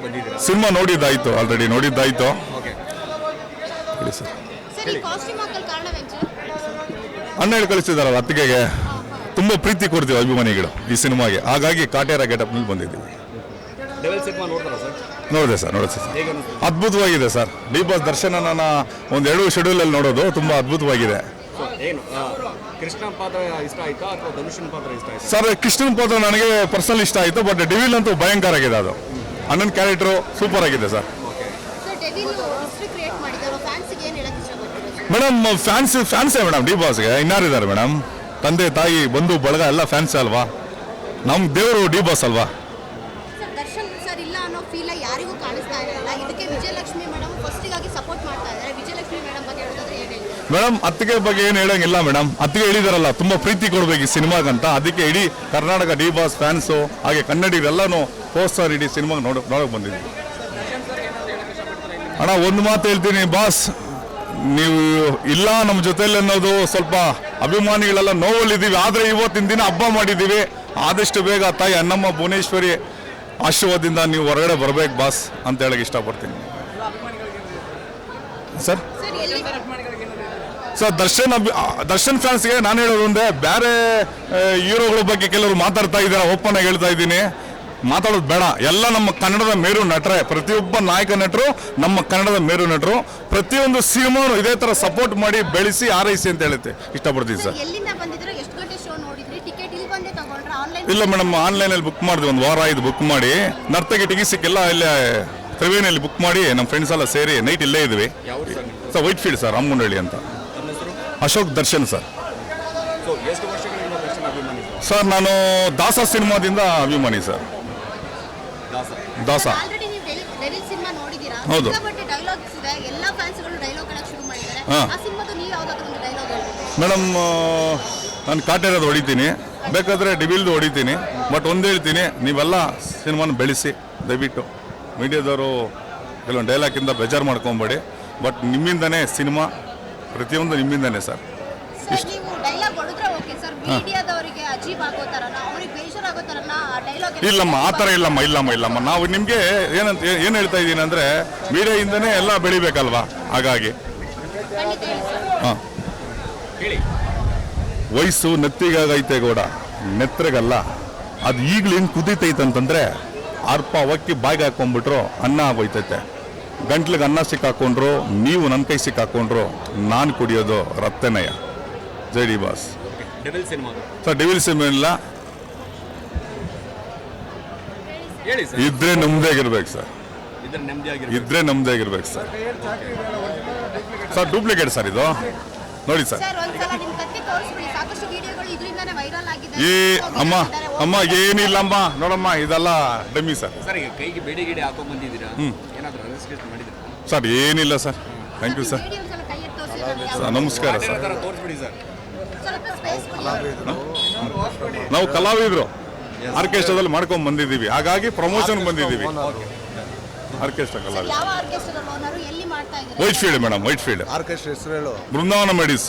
ನೋಡೋದಕ್ಕೆ ಬಂದಿದ್ದೀರಾ? ಸಿನಿಮಾ ನೋಡಿದ್ದಾಯ್ತು, ಆಲ್ರೆಡಿ ನೋಡಿದ್ದಾಯ್ತು. ಓಕೆ ಹೇಳಿ ಸರ್. ಸರ್ ಈ ಕಾಸ್ಟ್ಯೂಮ್ ಹಾಕಲ್ ಕಾರಣವೇನು ಸರ್? ಅಣ್ಣ ಹೇಳಿ ಕಳಿಸಿದಾರಲ್ಲ, ಅತ್ತಿಗೆಗೆ ತುಂಬ ಪ್ರೀತಿ ಕೊಡ್ತೀವಿ ಅಭಿಮಾನಿಗಳು ಈ ಸಿನಿಮಾಗೆ, ಹಾಗಾಗಿ ಕಾಟೇರ ಗೆಟಪ್ನಲ್ಲಿ ಬಂದಿದ್ದೀವಿ. ಡೆವಿಲ್ ಸಿನಿಮಾ ನೋಡ್ತಾರಾ ಸರ್? ನೋಡಿದೆ ಸರ್. ಹೇಗೆ ಅನಿಸ್ತು? ಅದ್ಭುತವಾಗಿದೆ ಸರ್. ಡಿ ಬಾಸ್ ದರ್ಶನನ ಒಂದು 2 ಶೆಡ್ಯೂಲಲ್ಲಿ ನೋಡೋದು ತುಂಬ ಅದ್ಭುತವಾಗಿದೆ. ಏನು ಕೃಷ್ಣ ಪಾತ್ರ ಇಷ್ಟ ಆಯ್ತಾ ಅಥವಾ ಧನುಷನ್ ಪಾತ್ರ ಇಷ್ಟ ಆಯ್ತಾ? ಸರ್, ಕೃಷ್ಣನ್ ಪಾತ್ರ ನನಗೆ ಪರ್ಸನಲ್ ಇಷ್ಟ ಆಯಿತು, ಬಟ್ ಡೆವಿಲ್ ಅಂತೂ ಭಯಂಕರ ಆಗಿದೆ. ಅದು ಅಣ್ಣನ ಕ್ಯಾರೆಕ್ಟರು ಸೂಪರ್ ಆಗಿದೆ sir. Sir devil history create ಮಾಡಿದಾರೋ ಫ್ಯಾನ್ಸಿಗೆ ಏನು ಹೇಳಕ್ಕೆ ಇಷ್ಟಪಡ್ತೀರಾ? ಮೇಡಮ್ ಫ್ಯಾನ್ಸೇ ಮೇಡಮ್ ಡಿ ಬಾಸ್ಗೆ. ಇನ್ನಾರಿದ್ದಾರೆ ಮೇಡಮ್? ತಂದೆ ತಾಯಿ ಬಂಧು ಬಳಗ ಎಲ್ಲ ಫ್ಯಾನ್ಸೇ ಅಲ್ವಾ? ನಮ್ಮ ದೇವರು ಡಿ ಬಾಸ್ ಅಲ್ವಾ? ಸರ್ ದರ್ಶನ್ ಸರ್ ಇಲ್ಲ ಅನ್ನೋ ಫೀಲ್ ಯಾರಿಗೂ ಕಾಣಿಸ್ತಾ ಇರಲ್ಲ. ಇದಕ್ಕೆ ವಿಜಯಲಕ್ಷ್ಮಿ ಮೇಡಮ್ ಫಸ್ಟಿಗಾಗಿ ಸಪೋರ್ಟ್ ಮಾಡ್ತಾ ಇದ್ದಾರೆ. ವಿಜಯಲಕ್ಷ್ಮಿ ಮೇಡಮ್ ಬಗ್ಗೆ ಹೇಳಿದ್ರೆ ಏನು ಹೇಳ್ತೀರಾ? ಮೇಡಮ್, ಅತ್ತಿಗೆ ಬಗ್ಗೆ ಏನು ಹೇಳಂಗಿಲ್ಲ ಮೇಡಮ್. ಅತ್ತಿಗೆ ಹೇಳಿದಾರಲ್ಲ, ತುಂಬ ಪ್ರೀತಿ ಕೊಡಬೇಕು ಈ ಸಿನಿಮಾಗಂತ. ಅದಕ್ಕೆ ಇಡೀ ಕರ್ನಾಟಕ ಡಿ ಬಾಸ್ ಫ್ಯಾನ್ಸು ಹಾಗೆ ಕನ್ನಡಿಗರೆಲ್ಲನೂ ಪೋಸ್ಟರ್ ಇಡೀ ಸಿನಿಮಾಗೆ ನೋಡೋಕೆ ಬಂದಿದ್ದೀವಿ. ಅಣ್ಣ, ಒಂದು ಮಾತು ಹೇಳ್ತೀನಿ ಬಾಸ್, ನೀವು ಇಲ್ಲ ನಮ್ಮ ಜೊತೆಲಿ ಅನ್ನೋದು ಸ್ವಲ್ಪ ಅಭಿಮಾನಿಗಳೆಲ್ಲ ನೋವಲ್ಲಿದ್ದೀವಿ. ಆದರೆ ಇವತ್ತಿನ ದಿನ ಹಬ್ಬ ಮಾಡಿದ್ದೀವಿ. ಆದಷ್ಟು ಬೇಗ ತಾಯಿ ಅನ್ನಮ್ಮ ಭುವನೇಶ್ವರಿ ಆಶೀರ್ವಾದದಿಂದ ನೀವು ಹೊರಗಡೆ ಬರಬೇಕು ಬಾಸ್ ಅಂತ ಹೇಳಕ್ಕೆ ಇಷ್ಟಪಡ್ತೀನಿ ಸರ್. ಸರ್, ದರ್ಶನ್ ಫ್ಯಾನ್ಸ್ಗೆ ನಾನು ಹೇಳೋದು ಒಂದೇ, ಬೇರೆ ಹೀರೋಗಳ ಬಗ್ಗೆ ಕೆಲವರು ಮಾತಾಡ್ತಾ ಇದ್ದಾರೆ, ಓಪನ್ ಆಗಿ ಹೇಳ್ತಾ ಇದ್ದೀನಿ. ಮಾತಾಡೋದು ಬೇಡ. ಎಲ್ಲ ನಮ್ಮ ಕನ್ನಡದ ಮೇರು ನಟರೇ. ಪ್ರತಿಯೊಬ್ಬ ನಾಯಕ ನಟರು ನಮ್ಮ ಕನ್ನಡದ ಮೇರು ನಟರು. ಪ್ರತಿಯೊಂದು ಸಿನಿಮಾನು ಇದೇ ಥರ ಸಪೋರ್ಟ್ ಮಾಡಿ ಬೆಳೆಸಿ ಆರೈಸಿ ಅಂತ ಹೇಳುತ್ತೆ ಇಷ್ಟಪಡ್ತೀನಿ ಸರ್. ಎಲ್ಲಿಂದ ಬಂದಿದ್ರೆ ಎಷ್ಟು ಗಂಟೆ ಶೋ ನೋಡಿದ್ರಿ? ಟಿಕೆಟ್ ಇಲ್ಲಿ ಬಂದೇ ತಗೊಂಡ್ರೆ ಆನ್ಲೈನ್? ಇಲ್ಲ ಮೇಡಮ್, ಆನ್ಲೈನಲ್ಲಿ ಬುಕ್ ಮಾಡಿದ್ವಿ. 1 ವಾರ ಆಯ್ತು ಬುಕ್ ಮಾಡಿ. ನರ್ತಕಿ ಟಿಕೆಟ್ ಸಿಕ್ಕಿಲ್ಲ, ಇಲ್ಲೇ ತ್ರಿವೇಣಿಯಲ್ಲಿ ಬುಕ್ ಮಾಡಿ ನಮ್ಮ ಫ್ರೆಂಡ್ಸ್ ಎಲ್ಲ ಸೇರಿ ನೈಟ್ ಇಲ್ಲೇ ಇದ್ವಿ ಸರ್. ವೈಟ್ ಫೀಲ್ಡ್ ಸರ್, ಅಮ್ಮನಹಳ್ಳಿ ಅಂತ. ಅಶೋಕ್ ದರ್ಶನ್ ಸರ್. ಎಷ್ಟು ವರ್ಷಗಳಿಂದ ದರ್ಶನ್ ಅಭಿಮಾನಿ ಸರ್, ನಾನು ದಾಸ ಸಿನಿಮಾದಿಂದ ಅಭಿಮಾನಿ ಸರ್. ದಾಸ ಆಲ್ರೆಡಿ ನೀವು ಡೆವಿಲ್ ಸಿನಿಮಾ ನೋಡಿದ್ದೀರಾ? ಹೌದು. ಬಟ್ ಡೈಲಾಗ್ಸ್ ಇದೆ, ಎಲ್ಲ ಫ್ಯಾನ್ಸ್ಗಳು ಡೈಲಾಗ್ ಹೇಳಕ್ ಶುರು ಮಾಡಿದ್ದಾರೆ. ಆ ಸಿನಿಮಾದು ನೀವು ಯಾವ್ದಾದ್ರು ಒಂದು ಡೈಲಾಗ್ ಹೇಳ್ತೀರಾ? ಮೇಡಮ್, ನಾನು ಕಾಟೇರದು ಹೊಡಿತೀನಿ, ಬೇಕಾದರೆ ಡಿವಿಲ್ದು ಹೊಡಿತೀನಿ. ಬಟ್ ಒಂದು ಹೇಳ್ತೀನಿ, ನೀವೆಲ್ಲ ಸಿನಿಮಾನ ಬೆಳೆಸಿ ದಯವಿಟ್ಟು. ಮೀಡಿಯಾದವರು ಕೆಲವೊಂದು ಡೈಲಾಗಿಂದ ಬೇಜಾರು ಮಾಡ್ಕೊಬೇಡಿ. ಬಟ್ ನಿಮ್ಮಿಂದನೇ ಸಿನಿಮಾ, ಪ್ರತಿಯೊಂದು ನಿಮ್ಮಿಂದನೇ ಸರ್. ಸರ್ ನೀವು ಡೈಲಾಗ್ ಹೊಡೆದ್ರೆ ಓಕೆ ಸರ್, ಮೀಡಿಯಾದವರಿಗೆ ಅಜೀಬ್ ಆಗೋ ಥರನ, ಅವ್ರಿಗೆ ಬೇಜಾರಾಗೋ ಥರನ ಆ ಡೈಲಾಗ್ ಇಲ್ಲಮ್ಮ, ಆ ಥರ ಇಲ್ಲಮ್ಮ. ನಾವು ನಿಮಗೆ ಏನು ಹೇಳ್ತಾ ಇದ್ದೀನಿ ಅಂದರೆ, ಮೀಡಿಯಾಯಿಂದನೇ ಎಲ್ಲ ಬೆಳಿಬೇಕಲ್ವಾ, ಹಾಗಾಗಿ. ಖಂಡಿತ ಹೇಳಿ ಸರ್. ಹಾಂ, ಹೇಳಿ. ವಯಸ್ಸು ನೆತ್ತಿಗಾಗೈತೆ ಗೋಡ, ನೆತ್ರಗಲ್ಲ. ಅದು ಈಗಲೂ ಏನು ಕುದೀತೈತಂತಂದರೆ, ಅರ್ಪ ಅವಕ್ಕಿ ಬಾಯಿಗೆ ಹಾಕೊಂಡ್ಬಿಟ್ರು ಅನ್ನ ಆಗೋಯ್ತೈತೆ. ಗಂಟ್ಲಿಗೆ ಅನ್ನ ಸಿಕ್ಕಾಕೊಂಡ್ರು, ನೀವು ನನ್ನ ಕೈ ಸಿಕ್ಕಾಕೊಂಡ್ರು, ನಾನು ಕುಡಿಯೋದು ರಕ್ತನಯ. ಜೈ D boss. Devil cinema sir, devil cinema ಇಲ್ಲ ಹೇಳಿ ಸರ್. ಇದ್ರೆ ನಮ್ದಾಗಿರ್ಬೇಕು ಸರ್. ಇದ್ರೆ ನೆಮ್ಮದಿಯಾಗಿರ್ಬೇಕು. ಇದ್ರೆ ನಮ್ದಾಗಿರ್ಬೇಕು ಸರ್. ಸರ್, ಡೂಪ್ಲಿಕೇಟ್ ಸರ್ ಇದು. ನೋಡಿ ಸರ್. ಸರ್ ಒಂದ್ಸಲ ನಿಮ್ ಕತ್ತಿ ತೋರಿಸ್ಬಿಡಿ. ಸಾಕಷ್ಟು ವಿಡಿಯೋಗಳು ಇದರಿಂದಾನೇ ವೈರಲ್ ಆಗಿದೆ. ಅಮ್ಮ ಏನಿಲ್ಲಮ್ಮ, ನೋಡಮ್ಮ, ಇದೆಲ್ಲ ಡಮ್ಮಿ ಸರ್. ಸರ್, ಈಗ ಕೈಗೆ ಬೇಡಿ ಗಿಡಿ ಹಾಕೊಂಡ್ ಬಂದಿದ್ದೀರಾ? ಏನಾದರೂ ರಿಜಿಸ್ಟ್ರೇಷನ್ ಮಾಡಿದ್ದೀರಾ? ಸರ್, ಏನಿಲ್ಲ sir. Thank you sir. Video ಒಂದ್ಸಲ ಕೈ ಎತ್ತಿ ತೋರಿಸಿ. ಸರ್, ನಮಸ್ಕಾರ ಸರ್. ಥರ ತೋರಿಸ್ಬಿಡಿ ಸರ್. ಸ್ವಲ್ಪ ಸ್ಪೇಸ್ ಕೊಡಿ. ನಾವು ಕಲಾವಿದರು ಆರ್ಕೆಸ್ಟ್ರಾದಲ್ಲಿ ಮಾಡ್ಕೊಂಡು ಬಂದಿದ್ದೀವಿ, ಹಾಗಾಗಿ ಪ್ರಮೋಷನ್ ಬಂದಿದ್ದೀವಿ. ಆರ್ಕೆಸ್ಟ್ರಾ ಕಲಾವಿದರು. ಯಾವ ಆರ್ಕೆಸ್ಟ್ರಾ ಓನರು, ಎಲ್ಲಿ ಮಾಡ್ತಾ ಇದ್ದಾರೆ? White field madam, white field. Orchestra ಹೆಸರು ಹೇಳು. ಬೃಂದಾವನ ಮೆಡಿಸ್.